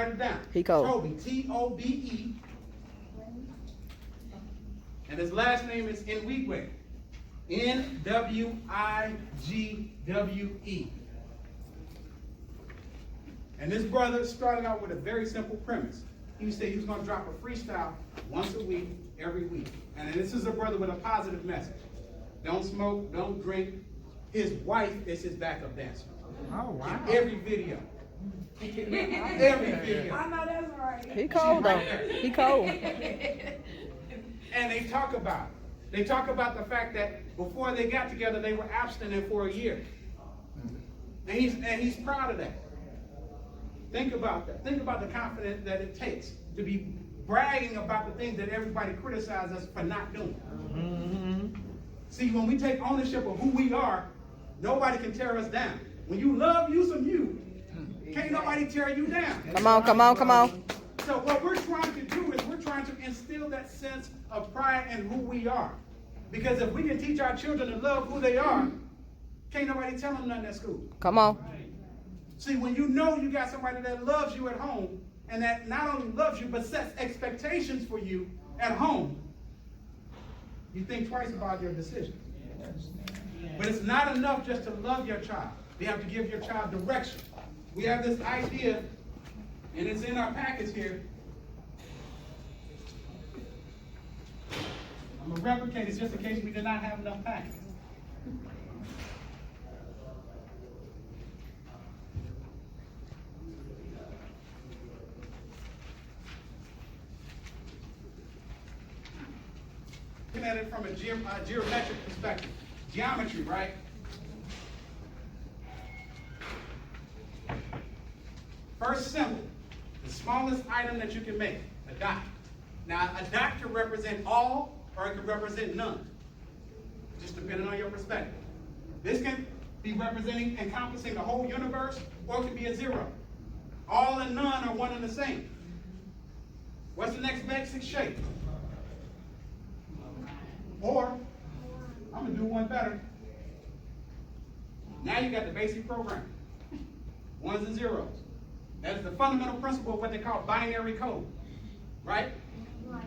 write it down. He cold. Tobe, T-O-B-E. And his last name is Nwigwe. N-W-I-G-W-E. And this brother started out with a very simple premise. He said he was going to drop a freestyle once a week, every week. And this is a brother with a positive message. Don't smoke, don't drink. His wife is his backup dancer. Oh, wow. In every video. Every video. I know that's right. He cold though. He cold. And they talk about it. They talk about the fact that before they got together, they were abstinent for a year. And he's proud of that. Think about that. Think about the confidence that it takes to be bragging about the things that everybody criticizes us for not doing. Mm-hmm. See, when we take ownership of who we are, nobody can tear us down. When you love you some you, can't nobody tear you down. Come on, come on, come on. So what we're trying to do is we're trying to instill that sense of pride in who we are. Because if we can teach our children to love who they are, can't nobody tell them nothing at school. Come on. See, when you know you got somebody that loves you at home, and that not only loves you, but sets expectations for you at home, you think twice about your decision. But it's not enough just to love your child. You have to give your child direction. We have this idea, and it's in our package here. I'm going to replicate it just in case we did not have enough packets. Looking at it from a geometric perspective. Geometry, right? First symbol, the smallest item that you can make, a dot. Now, a dot can represent all, or it can represent none, just depending on your perspective. This can be representing, encompassing the whole universe, or it can be a zero. All and none are one and the same. What's the next basic shape? Or, I'm going to do one better. Now you got the basic program. Ones and zeros. That is the fundamental principle of what they call binary code. Right? Right.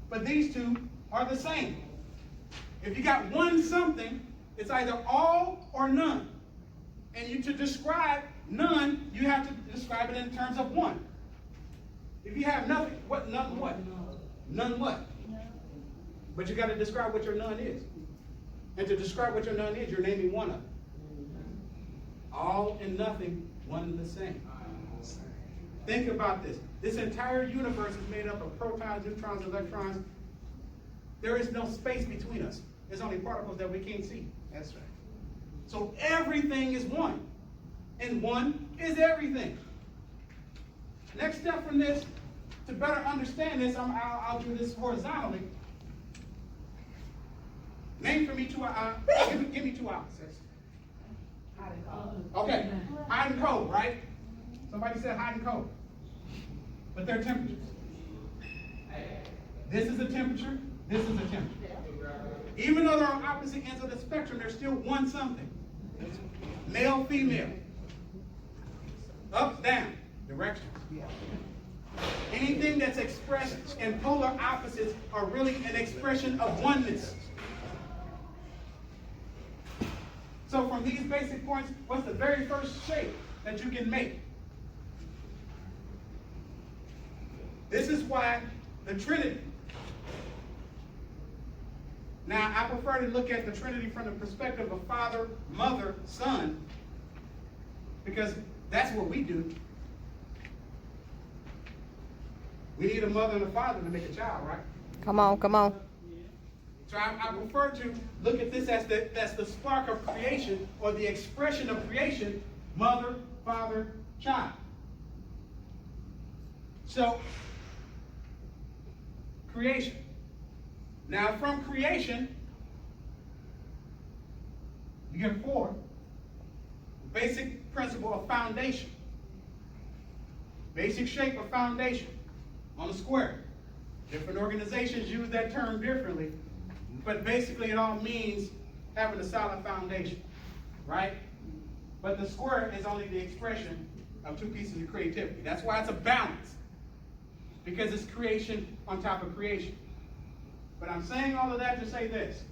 But these two are the same. If you got one something, it's either all or none. And to describe none, you have to describe it in terms of one. If you have nothing, what? None what? None what? But you got to describe what your none is. And to describe what your none is, you're naming one of them. All and nothing, one and the same. Think about this. This entire universe is made up of protons, neutrons, electrons. There is no space between us. There's only particles that we can't see. That's right. So everything is one. And one is everything. Next step from this, to better understand this, I'll do this horizontally. Name for me two, give me two opposites. Okay, hot and cold, right? Somebody said hot and cold. But they're temperatures. This is a temperature, this is a temperature. Even though they're on opposite ends of the spectrum, they're still one something. Male, female. Up, down, directions. Anything that's expressed in polar opposites are really an expression of oneness. So from these basic points, what's the very first shape that you can make? This is why the Trinity. Now, I prefer to look at the Trinity from the perspective of Father, Mother, Son, because that's what we do. We need a mother and a father to make a child, right? Come on, come on. So I prefer to look at this as the spark of creation, or the expression of creation, mother, father, child. So, creation. Now from creation, you get four. Basic principle of foundation. Basic shape of foundation on a square. Different organizations use that term differently. But basically it all means having a solid foundation, right? But the square is only the expression of two pieces of creativity. That's why it's a balance, because it's creation on top of creation. But I'm saying all of that to say this.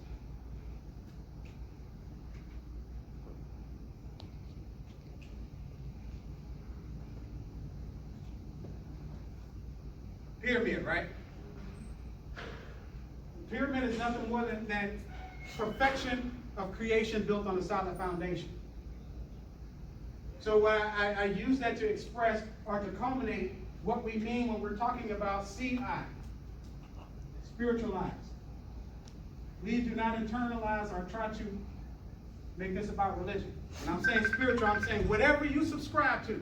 Pyramid, right? Pyramid is nothing more than perfection of creation built on a solid foundation. So I use that to express or to culminate what we mean when we're talking about CI, spiritualize. We do not internalize or try to make this about religion. When I'm saying spiritual, I'm saying whatever you subscribe to,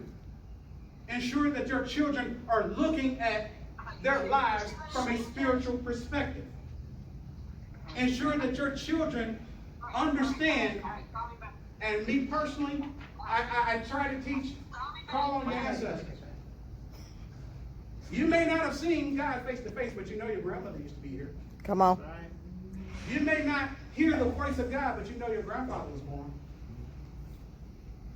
ensure that your children are looking at their lives from a spiritual perspective. Ensure that your children understand, and me personally, I try to teach, call on your ancestors. You may not have seen God face to face, but you know your grandmother used to be here. Come on. You may not hear the voice of God, but you know your grandfather was born.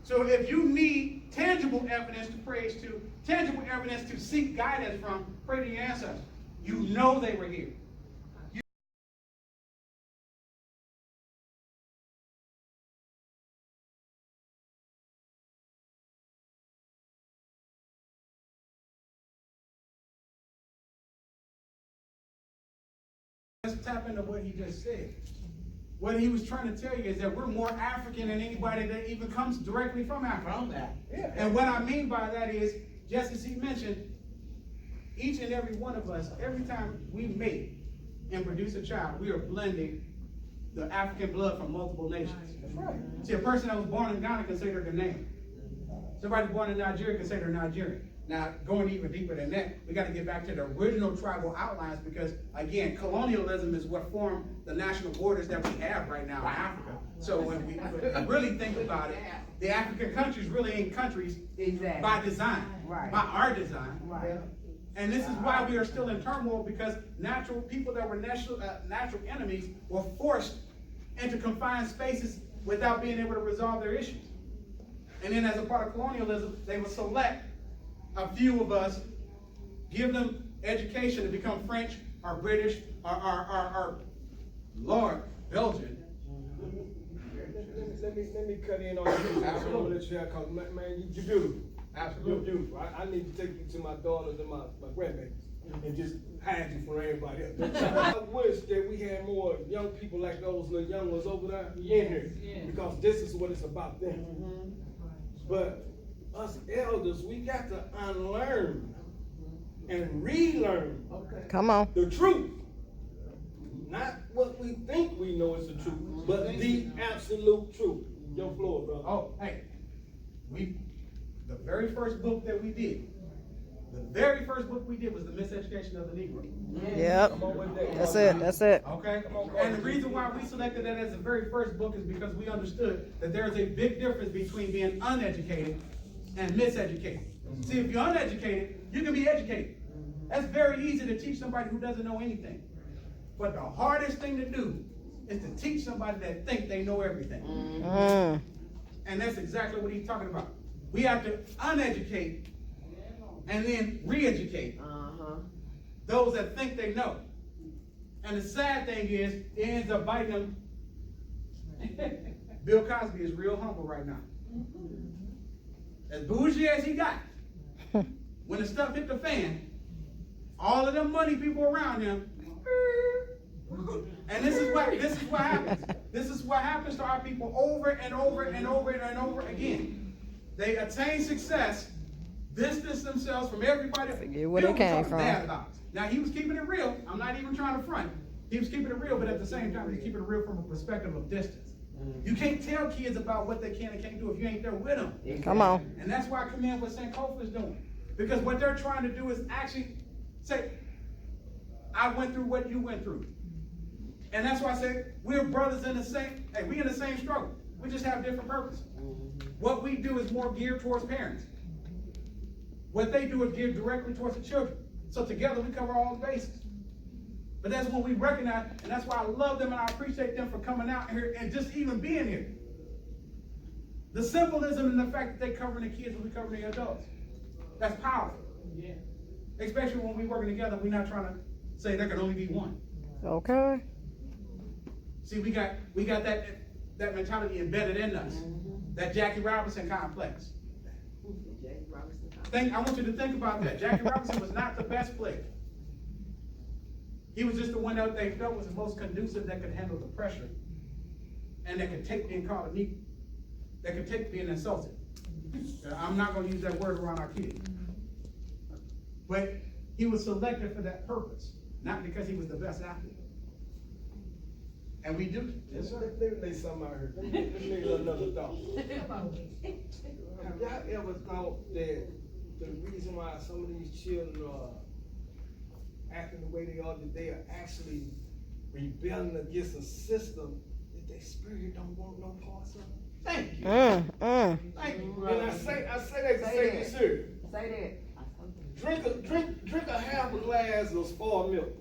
So if you need tangible evidence to praise to, tangible evidence to seek guidance from, pray to your ancestors. You know they were here. Let's tap into what he just said. What he was trying to tell you is that we're more African than anybody that even comes directly from Africa. Yeah. And what I mean by that is, just as he mentioned, each and every one of us, every time we mate and produce a child, we are blending the African blood from multiple nations. That's right. See, a person that was born in Ghana can say they're Ghanaian. Somebody born in Nigeria can say they're Nigerian. Now, going even deeper than that, we got to get back to the original tribal outlines because, again, colonialism is what formed the national borders that we have right now in Africa. So when we really think about it, the African countries really ain't countries by design, by our design. Right. And this is why we are still in turmoil, because natural people that were natural enemies were forced into confined spaces without being able to resolve their issues. And then as a part of colonialism, they would select a few of us, give them education to become French or British or Lord, Belgian. Let me cut in on you. Absolutely. Because, man, you're beautiful. Absolutely. You're beautiful. I need to take you to my daughters and my grandbabies and just hide you from everybody else. I wish that we had more young people like those little young ones over there in here, because this is what it's about them. But us elders, we got to unlearn and relearn Come on. the truth. Not what we think we know is the truth, but the absolute truth. Your floor, brother. Oh, hey, the very first book that we did, the very first book we did was The Miseducation of the Negro. Yep. That's it. That's it. Okay? And the reason why we selected that as the very first book is because we understood that there is a big difference between being uneducated and miseducated. See, if you're uneducated, you can be educated. That's very easy to teach somebody who doesn't know anything. But the hardest thing to do is to teach somebody that think they know everything. And that's exactly what he's talking about. We have to uneducate and then re-educate those that think they know. And the sad thing is, it ends up biting them. Bill Cosby is real humble right now. As bougie as he got, when the stuff hit the fan, all of them money people around him, and this is what happens. This is what happens to our people over and over and over and over again. They attain success, distance themselves from everybody. Forget where they came from. Now, he was keeping it real. I'm not even trying to front. He was keeping it real, but at the same time, he's keeping it real from a perspective of distance. You can't tell kids about what they can and can't do if you ain't there with them. Come on. And that's why I commend what St. Kofa is doing. Because what they're trying to do is actually say, I went through what you went through. And that's why I say we're brothers in the same, we in the same struggle. We just have different purposes. What we do is more geared towards parents. What they do is geared directly towards the children. So together we cover all the bases. But that's when we recognize, and that's why I love them and I appreciate them for coming out here and just even being here. The symbolism in the fact that they covering the kids and we covering the adults. That's powerful. Yeah. Especially when we working together, we're not trying to say there can only be one. Okay. See, we got that mentality embedded in us. That Jackie Robinson complex. I want you to think about that. Jackie Robinson was not the best player. He was just the one that they felt was the most conducive that could handle the pressure. And that could take being called a neat, that could take being insulted. I'm not going to use that word around our kids. But he was selected for that purpose, not because he was the best athlete. And we do. Yes, sir. Let me lay something out here. Let me lay another thought. Have y'all ever thought that the reason why some of these children are acting the way they are, that they are actually rebelling against a system that their spirit don't want no parts of? Thank you. Thank you. And I say that to say this here. Say that. Drink a half a glass of spoiled milk.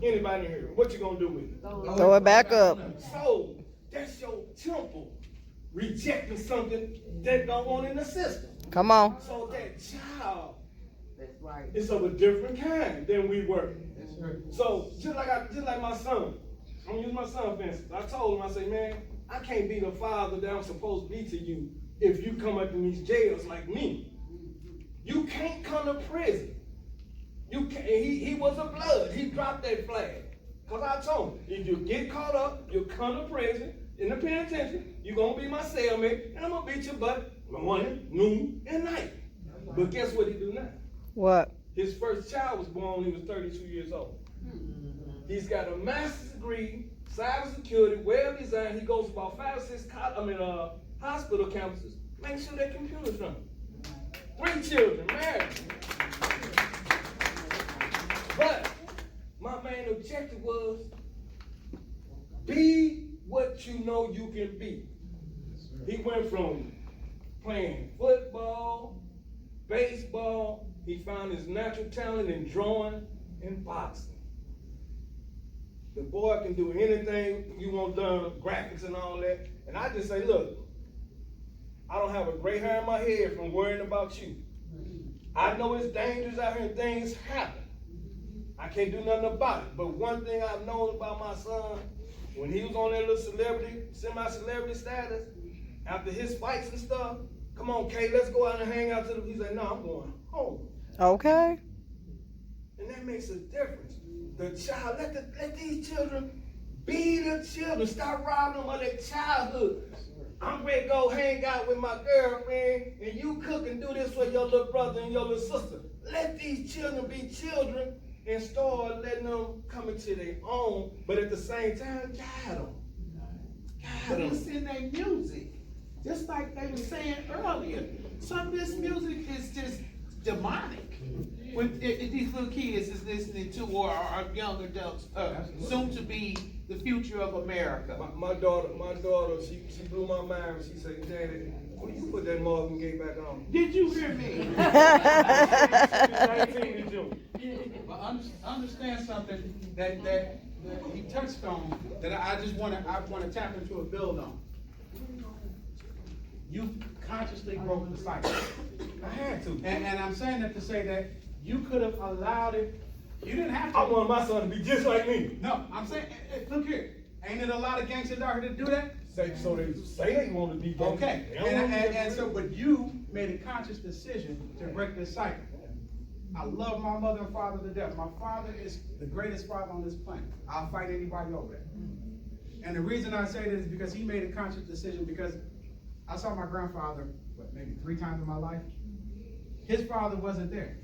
Anybody in here? What you gonna do with it? Throw it back up. So that's your temple rejecting something that don't want in the system. Come on. So that child That's right. is of a different kind than we were. That's right. So just like my son, I'm gonna use my son for instance. I told him, I say, man, I can't be the father that I'm supposed to be to you if you come up in these jails like me. You can't come to prison. You can't. He was a blood. He dropped that flag. Cause I told him, if you get caught up, you come to prison in the penitentiary. You're gonna be my cellmate, and I'm gonna beat your butt morning, noon, and night. But guess what he do now? What? His first child was born when he was 32 years old. He's got a master's degree, cybersecurity, well designed. He goes to about 5 or 6 hospital campuses, make sure their computers run. 3 children, married. But my main objective was be what you know you can be. He went from playing football, baseball. He found his natural talent in drawing and boxing. The boy can do anything you want done, graphics and all that. And I just say, look, I don't have a gray hair in my head from worrying about you. I know it's dangerous out here and things happen. I can't do nothing about it. But one thing I've known about my son, when he was on that little celebrity, semi-celebrity status, after his fights and stuff, come on, Kay, let's go out and hang out to the, he said, no, I'm going home. Okay. And that makes a difference. The child, let these children be the children. Stop robbing them of their childhood. I'm ready to go hang out with my girlfriend, and you cook and do this for your little brother and your little sister. Let these children be children and start letting them come into their own, but at the same time, guide them. But it's in their music. Just like they were saying earlier. Some of this music is just demonic. When these little kids is listening to, or our young adults, soon to be the future of America. My daughter, she blew my mind when she said, Daddy, when you put that Marvin Gaye back on? Did you hear me? 19 in June. But understand something that he touched on that I want to tap into a build on. You consciously broke the cycle. I had to. And I'm saying that to say that you could have allowed it. You didn't have to. I want my son to be just like me. No, I'm saying, look here. Ain't it a lot of gangsters out here to do that? So they say they want to be gay. Okay. And so, but you made a conscious decision to break this cycle. I love my mother and father to death. My father is the greatest father on this planet. I'll fight anybody over that. And the reason I say this is because he made a conscious decision, because I saw my grandfather, maybe 3 times in my life. His father wasn't there.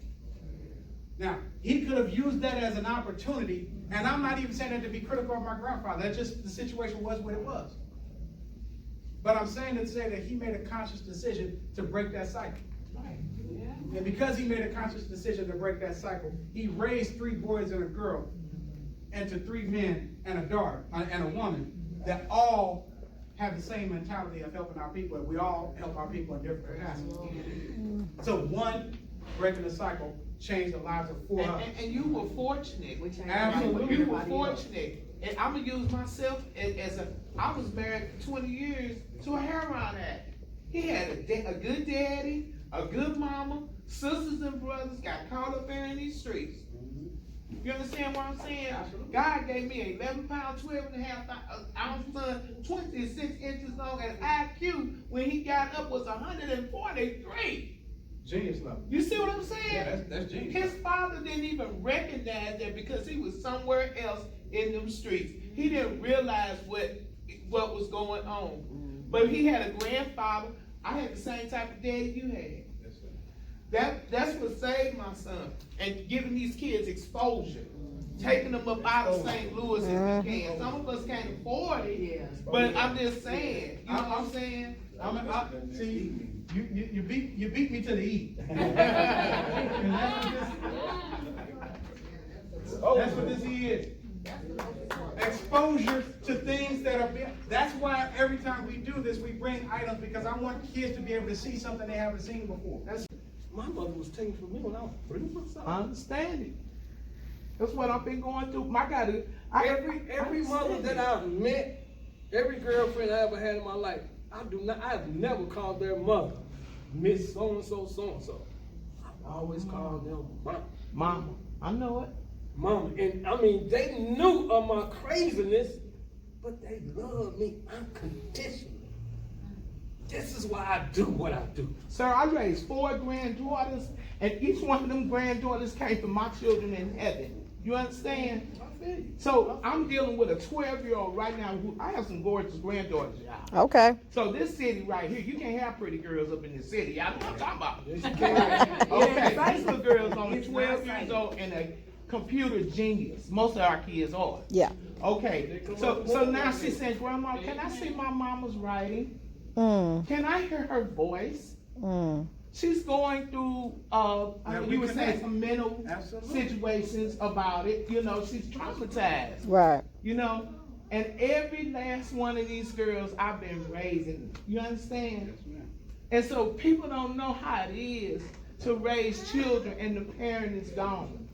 Now, he could have used that as an opportunity, and I'm not even saying that to be critical of my grandfather. That's just the situation was what it was. But I'm saying to say that he made a conscious decision to break that cycle. And because he made a conscious decision to break that cycle, he raised 3 boys and a girl into 3 men and a daughter and a woman that all have the same mentality of helping our people. And we all help our people in different capacities. So one, breaking the cycle, changed the lives of 4 others. And you were fortunate. Absolutely. You were fortunate. And I'm going to use myself as I was married 20 years to a heroin addict. He had a good daddy, a good mama, sisters and brothers got caught up in these streets. You understand what I'm saying? Absolutely. God gave me an 11-pound, 12.5-ounce son, 26 inches long, and IQ when he got up was 143. Genius level. You see what I'm saying? Yeah, that's genius. His father didn't even recognize that because he was somewhere else in them streets. He didn't realize what was going on. But he had a grandfather. I had the same type of daddy you had. That's what saved my son and giving these kids exposure, taking them up out of St. Louis if we can. Some of us can't afford it, but I'm just saying. You know what I'm saying? See, you beat me to the E. That's what this is. Exposure to things that are. That's why every time we do this, we bring items because I want kids to be able to see something they haven't seen before. My mother was taken from me when I was 3 months old. I understand it. That's what I've been going through. Every mother that I've met, every girlfriend I ever had in my life, I've never called their mother Miss so and so. I always called them Mama. I know it. Mama. And I mean, they knew of my craziness, but they loved me unconditionally. This is why I do what I do. Sir, I raised 4 granddaughters, and each one of them granddaughters came from my children in heaven. You understand? So I'm dealing with a 12-year-old right now who I have some gorgeous granddaughters, y'all. Okay. So this city right here, you can't have pretty girls up in this city. Y'all know what I'm talking about. Yes, you can. Okay, these little girls only 12 years old and a computer genius. Most of our kids are. Yeah. Okay, so now she's saying, Grandma, can I see my mama's writing? Can I hear her voice? She's going through, you were saying some mental situations about it. You know, she's traumatized. Right. You know, and every last one of these girls I've been raising. You understand? And so people don't know how it is to raise children and the parent is gone.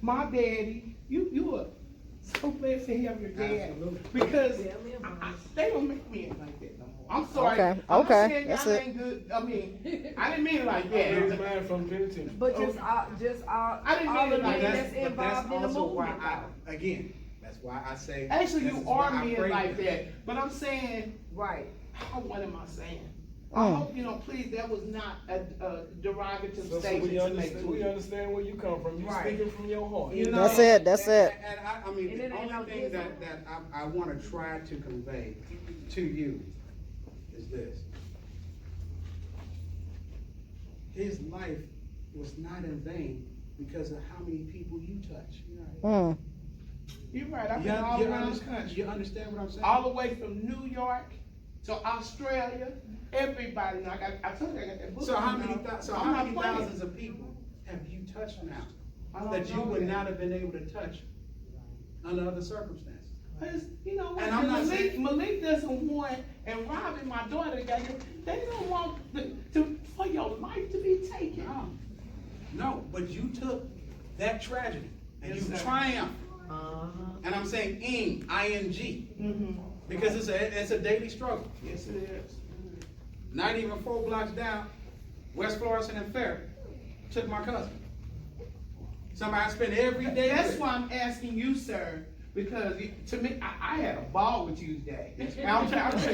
My daddy, you are so blessed to have your dad because they don't make me like that no more. I'm sorry. Okay. I'm Okay. not saying That's y'all it. ain't good. I mean, I didn't mean it like Here's that. mine from penitentiary. But just I didn't mean all the it like men that. that's involved in the movement. Again, that's why I say. Actually, this you is why are I men pray like this. that. But I'm saying, Right. what am I saying? I hope you know. Please, that was not a derogative So statement to make to we you. understand where you come from. You're Right. speaking from your heart. You know, That's it. That's it. And I mean, And the it ain't no only thing different. that I want to try to convey to you is this. His life was not in vain because of how many people you touch. You're right. I've been all around the country. You understand what I'm saying? All the way from New York to Australia. Everybody. Now, I told you I got that book. So how now. many I'm not playing. thousands of people have you touched now I don't that you know would that. not have been able to touch under other circumstances? Because, you know what, And I'm not Malik doesn't want, and Robin, my daughter, they don't want for your life to be taken. No, but you took that tragedy and Yes, you sir. triumphed. And I'm saying I-N-G, because it's a daily struggle. Yes, it is. Not even 4 blocks down, West Florissant and Fair took my cousin. Somebody I spend every day That's with. why I'm asking you, sir, because to me, I had a ball with you today. I'm trying to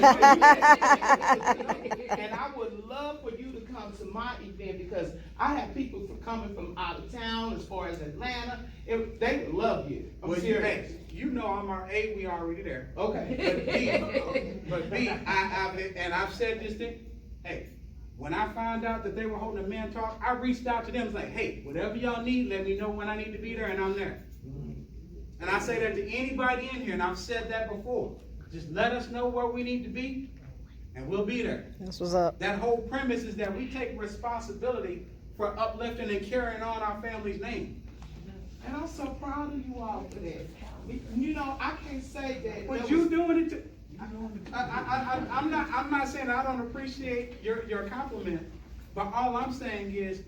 and I would love for you to come to my event because I have people coming from out of town, as far as Atlanta. They would love you. I'm Well, serious. you know I'm our A, we already there. Okay. But B, I've said this thing, hey, when I found out that they were holding a man talk, I reached out to them, like, hey, whatever y'all need, let me know when I need to be there, and I'm there. And I say that to anybody in here, and I've said that before. Just let us know where we need to be, and we'll be there. That's what's up. That whole premise is that we take responsibility for uplifting and carrying on our family's name. And I'm so proud of you all for that. You know, I can't say that. But you doing it too. I'm not saying I don't appreciate your compliment, but all I'm saying is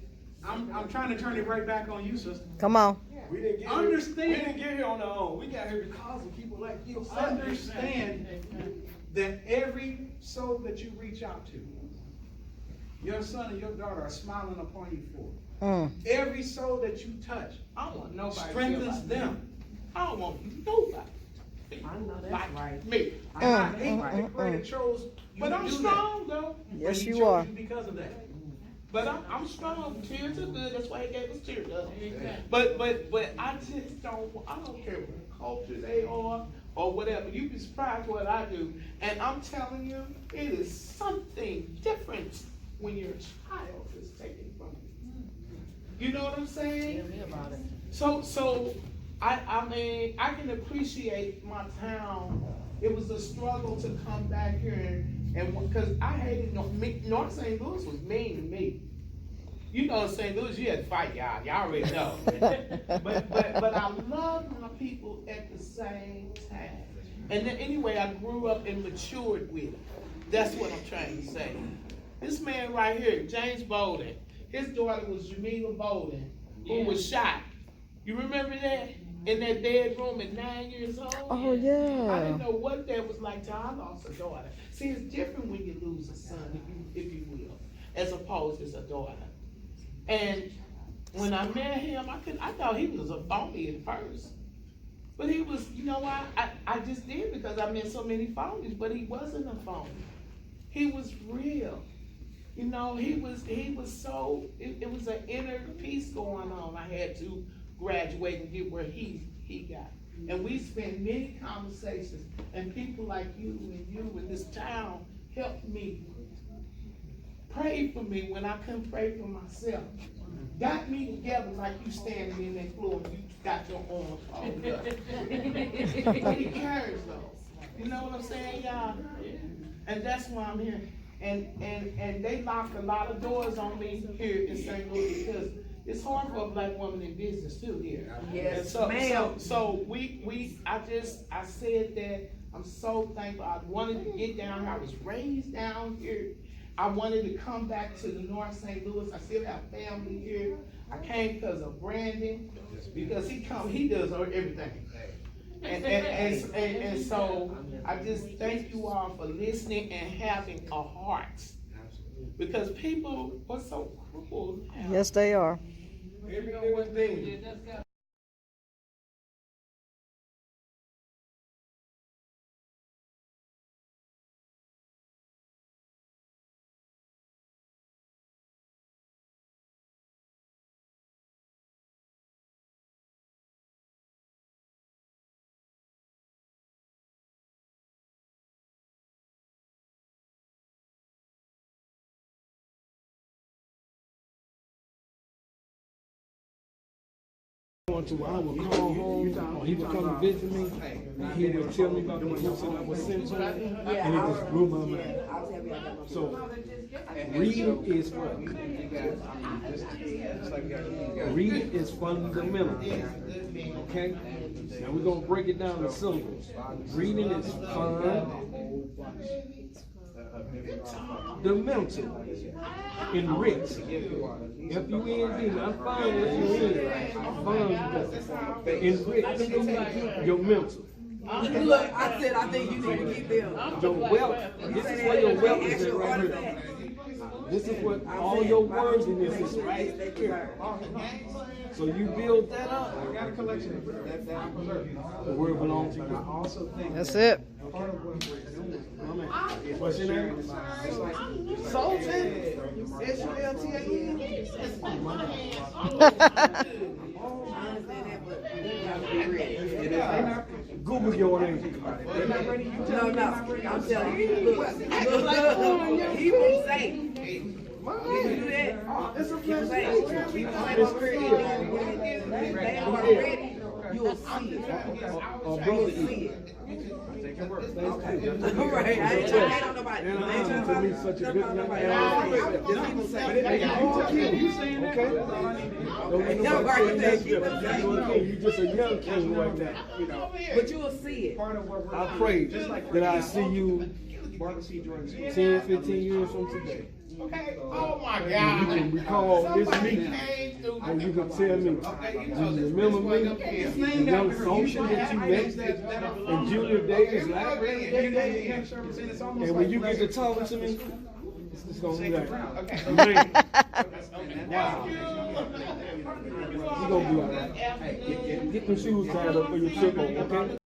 I'm trying to turn it right back on you, sister. Come on. We didn't get Understand. Here, we didn't get here on our own. We got here because of people like you. Understand that every soul that you reach out to, your son and your daughter are smiling upon you for. Mm. Every soul that you touch I don't want nobody to strengthens feel like them. I don't want nobody. I know that's Like right. me. And I hate the creator chose you But to I'm do strong though. that. Yes, But he you chose are. you because of that. But I'm strong. Tears are good. That's why he gave us tears. But I just don't care what culture they are or whatever. You be surprised what I do. And I'm telling you, it is something different when your child is taken from you. You know what I'm saying? Tell me about it. So I mean, I can appreciate my town. It was a struggle to come back here and because I hated North St. Louis was mean to me. You know, in St. Louis, you had to fight, y'all. Y'all already know. but I love my people at the same time. And then anyway, I grew up and matured with it. That's what I'm trying to say. This man right here, James Bolden, his daughter was Jamila Bolden, who was shot. You remember that? In that bedroom at 9 years old? Oh, yeah. I didn't know what that was like till I lost a daughter. See, it's different when you lose a son, if you will, as opposed to a daughter. And when I met him, I thought he was a phony at first. But he was, you know why? I just did because I met so many phonies, but he wasn't a phony. He was real. You know, he was so, it was an inner peace going on. I had to graduate and get where he got. And we spent many conversations, and people like you in this town helped me. Prayed for me when I couldn't pray for myself. Got me together like you standing in that floor and you got your arms folded up. But he cares though. You know what I'm saying, y'all? And that's why I'm here. And they locked a lot of doors on me here in St. Louis because it's hard for a black woman in business too here. Yes, And ma'am. so I said that I'm so thankful. I wanted to get down here. I was raised down here. I wanted to come back to the North St. Louis. I still have family here. I came because of Brandon, because he does everything. And so I just thank you all for listening and having a heart. Because people are so cruel now. Yes, they are. Every little thing. Going to I would call home, or he would come and visit me, and he would tell me about the books that I was sent to him, and it just blew my mind. So, reading is what? Reading is fundamental, okay? Now we're going to break it down to syllables. Reading is fundamental. Enrich. F-U-N-D, not fun, F-U-N. Fun. Enrich your mental. Look, I said I think you need to get them. Your wealth, this is where your wealth is at right here. This is what all your words in this is right here. So you build that up. I got a collection of that I preserve. The word belongs to I you. also think That's it. part of what we're doing What's your name? Sultan. S-U-L-T-A-N. Google your name. No, I'm telling you. Look, he won't say. Did you do that? It's a He won't say. It's clear. When they are ready, you'll see it. Or brother You'll see eat. it. All right, I ain't trying to hate on nobody. And I ain't trying to me such a good young man. Just even say. You saying that? Okay. Don't let nobody say you just a young king right now. But you will see it. part of what we're I pray that I see you 10, 15 years from today. Okay. Oh my You God. can recall this Somebody meeting, came through. and you can tell me, do you remember me? The young function that you met in Julia Davis library? And when you get to talking to me, it's the just gonna be like, Okay. man, Wow. you gonna be all right. Get them shoes tied up for your trip, okay?